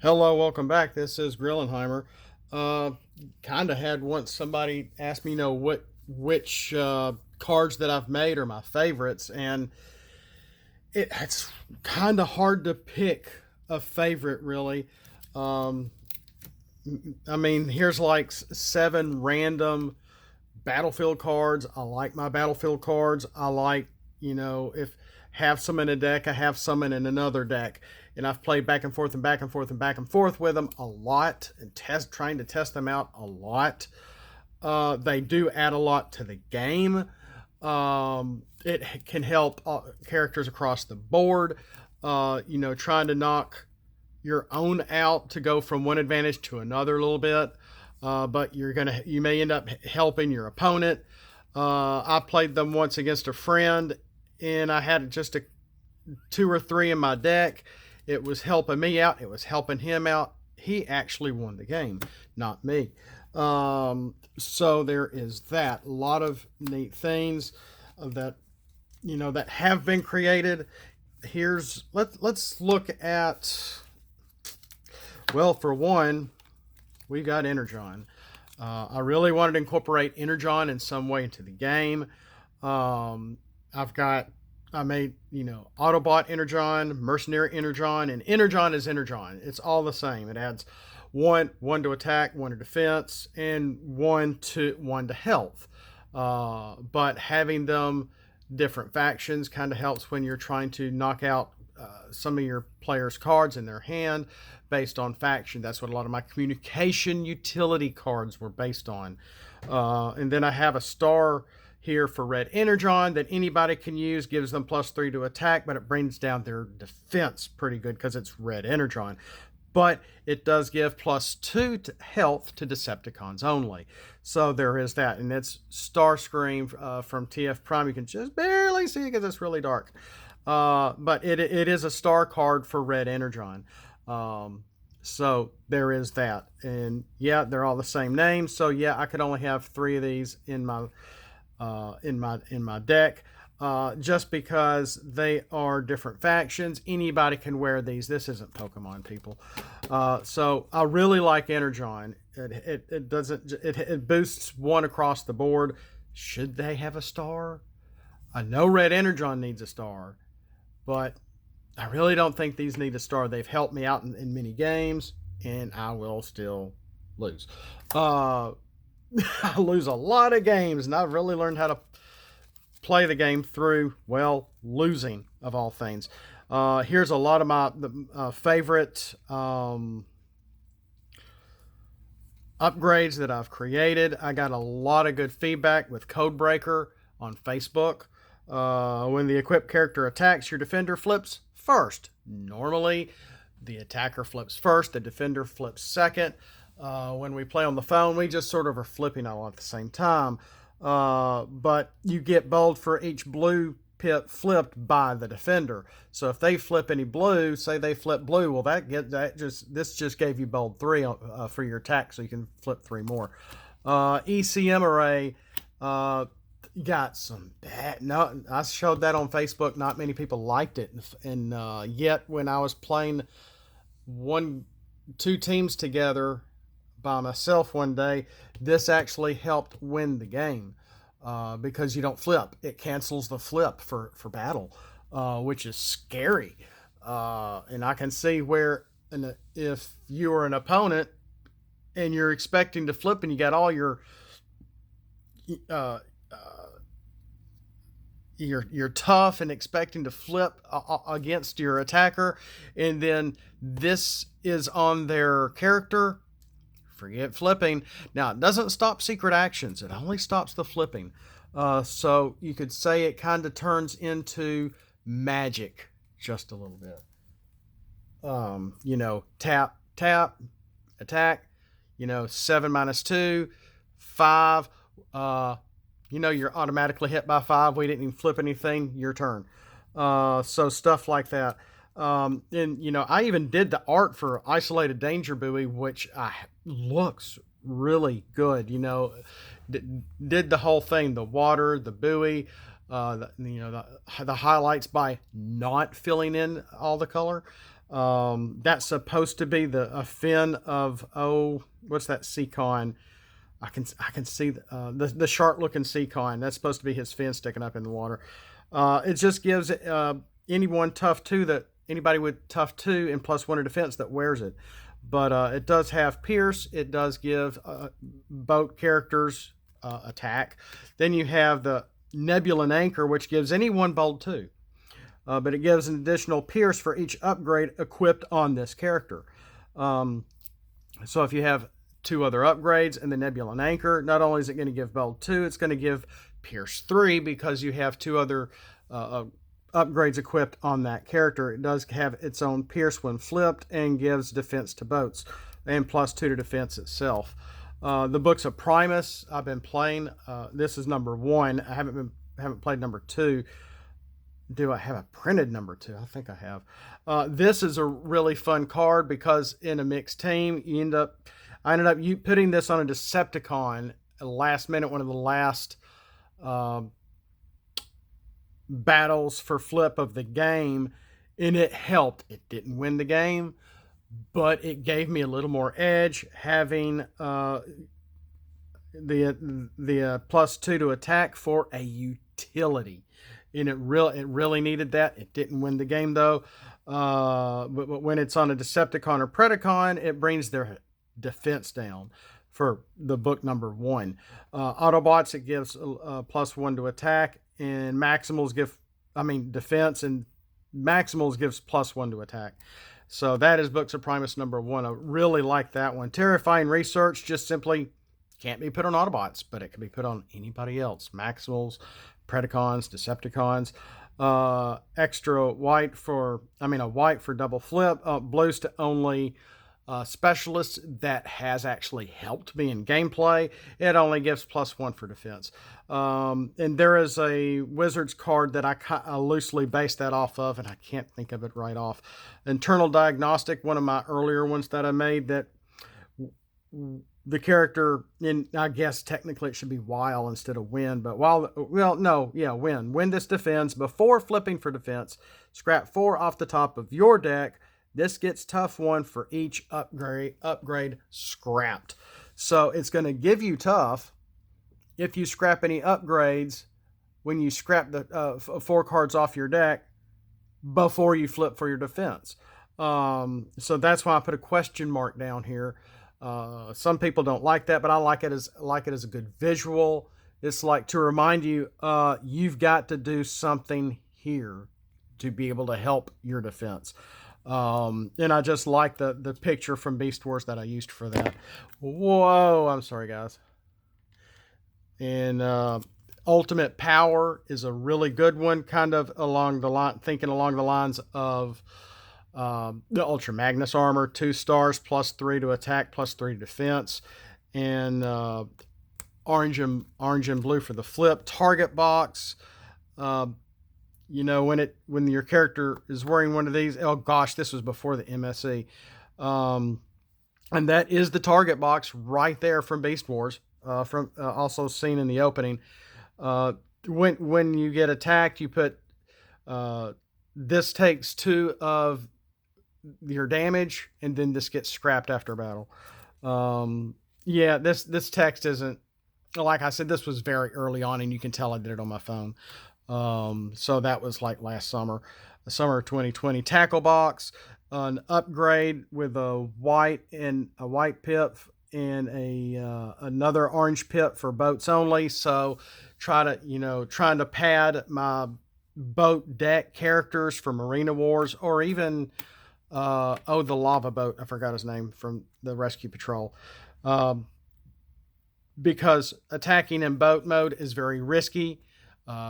Hello, welcome back. This is Grillenheimer. Uh, kind of had once somebody asked me, which cards that I've made are my favorites, and it's kind of hard to pick a favorite, really. Um, I mean, here's like seven random battlefield cards. I like my battlefield cards. I like, if have some in a deck, I have some in another deck. And I've played back and forth and back and forth and back and forth with them a lot and trying to test them out a lot. They do add a lot to the game. It can help characters across the board. Trying to knock your own out to go from one advantage to another a little bit. But you may end up helping your opponent. I played them once against a friend, and I had just two or three in my deck. It was helping me out. It was helping him out. He actually won the game, not me. So there is that. A lot of neat things that have been created. Let's look at. Well, for one, we got Energon. I really wanted to incorporate Energon in some way into the game. Um, I made, Autobot Energon, Mercenary Energon, and Energon is Energon. It's all the same. It adds one to attack, one to defense, and one to health. But having them different factions kind of helps when you're trying to knock out some of your players' cards in their hand based on faction. That's what a lot of my communication utility cards were based on. And then I have a star here for Red Energon that anybody can use, gives them +3 to attack, but it brings down their defense pretty good because it's Red Energon. But it does give +2 to health to Decepticons only. So there is that. And it's Starscream from TF Prime. You can just barely see it because it's really dark. But it is a star card for Red Energon. So there is that. And yeah, they're all the same name. So yeah, I could only have 3 of these in my deck. Just because they are different factions, anybody can wear these. This isn't Pokemon, people. So I really like Energon. It boosts 1 across the board. Should they have a star? I know Red Energon needs a star, but I really don't think these need a star. They've helped me out in many games, and I will still lose. I lose a lot of games, and I've really learned how to play the game through, well, losing of all things. Here's a lot of my favorite upgrades that I've created. I got a lot of good feedback with Codebreaker on Facebook. When the equipped character attacks, your defender flips first. Normally, the attacker flips first, the defender flips second. When we play on the phone, we just sort of are flipping all at the same time. But you get bold for each blue pip flipped by the defender. So if they flip any blue, say they flip blue, well this just gave you bold 3 for your attack, so you can flip 3 more. ECM array got some bad. No, I showed that on Facebook. Not many people liked it, and yet when I was playing 2 teams together by myself one day, this actually helped win the game because you don't flip. It cancels the flip for battle, which is scary. And I can see where if you are an opponent and you're expecting to flip and you got all uh, you're tough and expecting to flip against your attacker, and then this is on their character, forget flipping. Now, it doesn't stop secret actions. It only stops the flipping. So you could say it kind of turns into magic just a little bit. Tap, tap, attack, 7 minus 2, 5. You're automatically hit by 5. We didn't even flip anything. Your turn. So stuff like that. And I even did the art for Isolated Danger Buoy, which looks really good. Did the whole thing, the water, the buoy, the highlights by not filling in all the color. That's supposed to be a fin of, oh, what's that sea con? I can see the shark looking sea con. That's supposed to be his fin sticking up in the water. It just gives anyone tough two that anybody with tough 2 and +1 to defense that wears it. But it does have pierce. It does give boat characters attack. Then you have the Nebulan Anchor, which gives anyone bold 2. But it gives an additional pierce for each upgrade equipped on this character. So if you have 2 other upgrades and the Nebulan Anchor, not only is it going to give bold 2, it's going to give pierce 3 because you have 2 other upgrades equipped on that character. It does have its own pierce when flipped and gives defense to boats and +2 to defense itself. The books of Primus I've been playing. This is number 1. I haven't played number 2. Do I have a printed number 2? I think I have. This is a really fun card because in a mixed team, I ended up putting this on a Decepticon last minute, one of the last battles for flip of the game, and it helped. It didn't win the game, but it gave me a little more edge having the +2 to attack for a utility. And it really needed that. It didn't win the game though. But when it's on a Decepticon or Predacon, it brings their defense down for the book number 1. Autobots, it gives +1 to attack, and Maximals defense, and Maximals gives +1 to attack. So that is Books of Primus number 1. I really like that one. Terrifying Research just simply can't be put on Autobots, but it can be put on anybody else. Maximals, Predacons, Decepticons. Extra white for, a white for double flip. Blues to only specialists that has actually helped me in gameplay. It only gives +1 for defense. And there is a Wizards card that I loosely based that off of, and I can't think of it right off. Internal Diagnostic, one of my earlier ones that I made, that the character, in, I guess technically it should be while instead of when, but when. When this defends, before flipping for defense, scrap 4 off the top of your deck. This gets tough 1 for each upgrade scrapped. So it's going to give you tough if you scrap any upgrades when you scrap the 4 cards off your deck before you flip for your defense. So that's why I put a question mark down here. Some people don't like that, but I like it as a good visual. It's like to remind you, you've got to do something here to be able to help your defense. And I just like the picture from Beast Wars that I used for that. Whoa, I'm sorry, guys. And Ultimate Power is a really good one, kind of thinking along the lines of the Ultra Magnus armor, 2 stars, +3 to attack, +3 to defense, and orange and blue for the flip. Target box. When your character is wearing one of these, oh gosh, this was before the MSE, and that is the target box right there from Beast Wars, from also seen in the opening. When you get attacked, you put this takes 2 of your damage, and then this gets scrapped after battle. This text isn't, like I said, this was very early on, and you can tell I did it on my phone. So that was like last summer, the summer of 2020. Tackle box, an upgrade with a white pip and another orange pip for boats only. So trying to pad my boat deck characters for Marina Wars, or even the lava boat, I forgot his name, from the Rescue Patrol, because attacking in boat mode is very risky,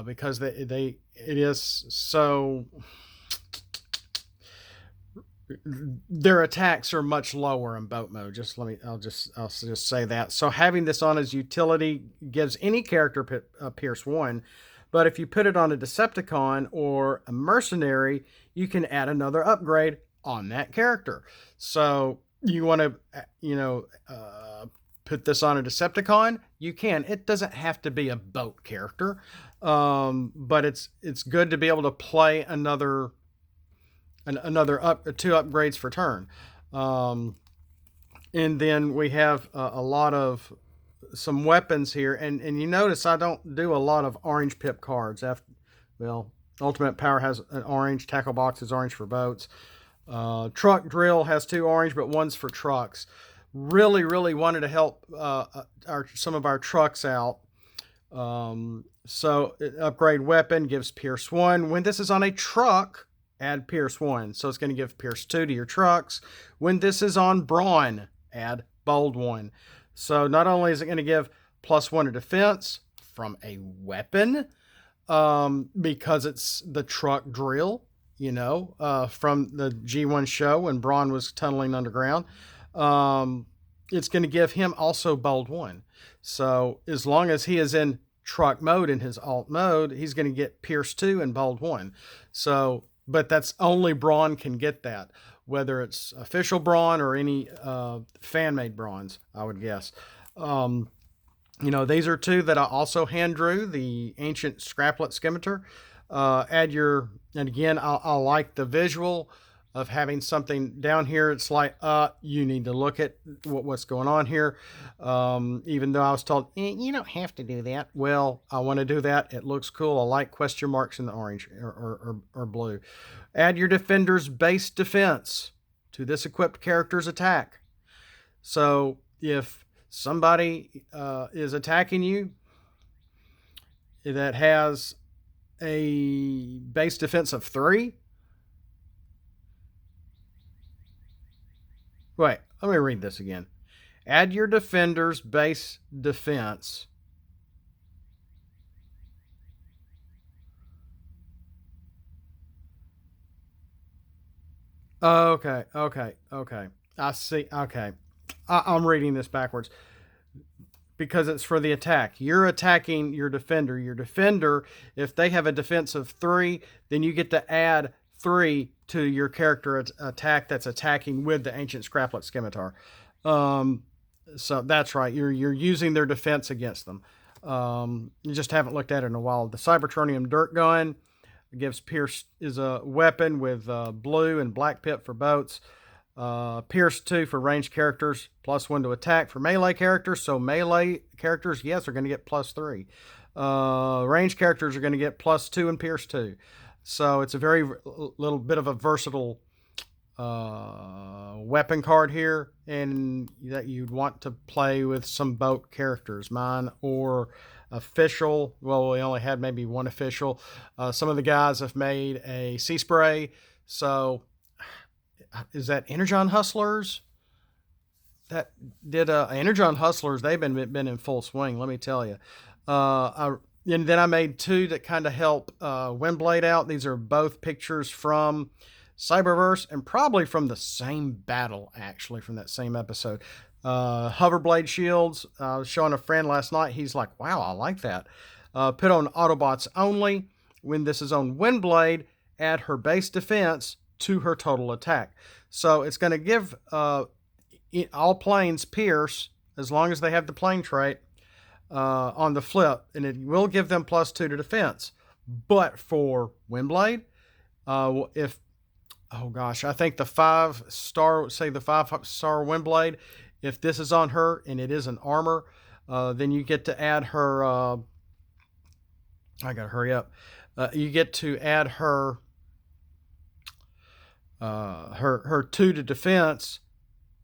because it is so, their attacks are much lower in boat mode. I'll just say that. So having this on as utility gives any character pierce 1. But if you put it on a Decepticon or a mercenary, you can add another upgrade on that character. So you want to, put this on a Decepticon, you can. It doesn't have to be a boat character, but it's good to be able to play another another two upgrades for turn. And then we have a lot of some weapons here, and you notice I don't do a lot of orange pip cards. Well, Ultimate Power has an orange, Tackle Box is orange for boats. Truck Drill has 2 orange, but one's for trucks. Really wanted to help some of our trucks out. So upgrade weapon gives Pierce 1. When this is on a truck, add Pierce 1. So it's going to give Pierce 2 to your trucks. When this is on Brawn, add Bold 1. So not only is it going to give +1 to defense from a weapon, because it's the truck drill, from the G1 show when Brawn was tunneling underground. It's going to give him also Bold 1. So as long as he is in truck mode, in his alt mode, he's going to get Pierce 2 and Bold 1. So, but that's only Brawn can get that, whether it's official Brawn or any fan-made Brawns, I would guess. These are 2 that I also hand drew, the Ancient Scraplet Skemeter. And again, I like the visual of having something down here. It's like, you need to look at what's going on here. Even though I was told, you don't have to do that. Well, I want to do that. It looks cool. I like question marks in the orange or blue. Add your defender's base defense to this equipped character's attack. So if somebody is attacking you that has a base defense of 3, wait, let me read this again. Add your defender's base defense Okay. I see. Okay. I'm reading this backwards because it's for the attack. You're attacking your defender. Your defender, if they have a defense of 3, then you get to add 3 to your character attack that's attacking with the Ancient Scraplet Scimitar. So that's right. You're using their defense against them. You just haven't looked at it in a while. The Cybertronian Dirt Gun gives Pierce is a weapon with blue and black pip for boats. Pierce 2 for ranged characters, +1 to attack for melee characters. So melee characters, yes, are going to get +3. Ranged characters are going to get +2 and Pierce 2. So it's a very little bit of a versatile weapon card here, and that you'd want to play with some boat characters. Mine or official. Well, we only had maybe one official. Some of the guys have made a sea spray. So is that Energon Hustlers? That did Energon Hustlers. They've been in full swing. Let me tell you. And then I made 2 that kind of help Windblade out. These are both pictures from Cyberverse and probably from the same battle, actually, from that same episode. Hoverblade Shields. I was showing a friend last night. He's like, wow, I like that. Put on Autobots only. When this is on Windblade, add her base defense to her total attack. So it's going to give all planes Pierce, as long as they have the plane trait, on the flip, and it will give them +2 to defense. But for Windblade, I think the 5-star Windblade, if this is on her and it is an armor, then you get to add her. I gotta hurry up. You get to add her 2 to defense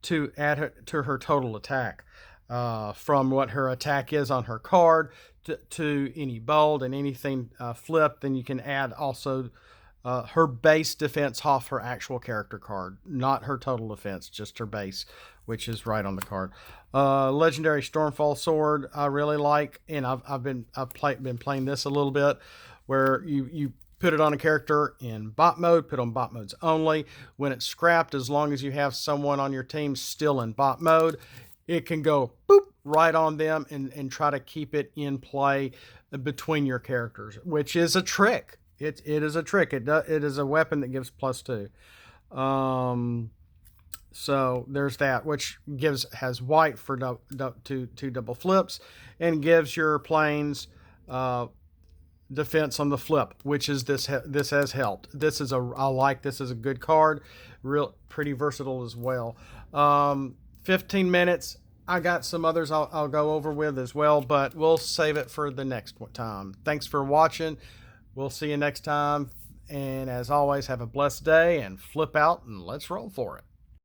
to add her to her total attack. From what her attack is on her card to any bold and anything flipped, then you can add also her base defense off her actual character card, not her total defense, just her base, which is right on the card. Legendary Stormfall sword I really like, and I've been playing this a little bit, where you put it on a character in bot mode, put on bot modes only. When it's scrapped, as long as you have someone on your team still in bot mode, it can go boop right on them and try to keep it in play between your characters, which is a trick. It is a trick. It is a weapon that gives +2. So there's that, which has white for two double flips, and gives your planes defense on the flip, which is this has helped. I like this as a good card, real pretty versatile as well. 15 minutes. I got some others I'll go over with as well, but we'll save it for the next time. Thanks for watching. We'll see you next time. And as always, have a blessed day and flip out and let's roll for it.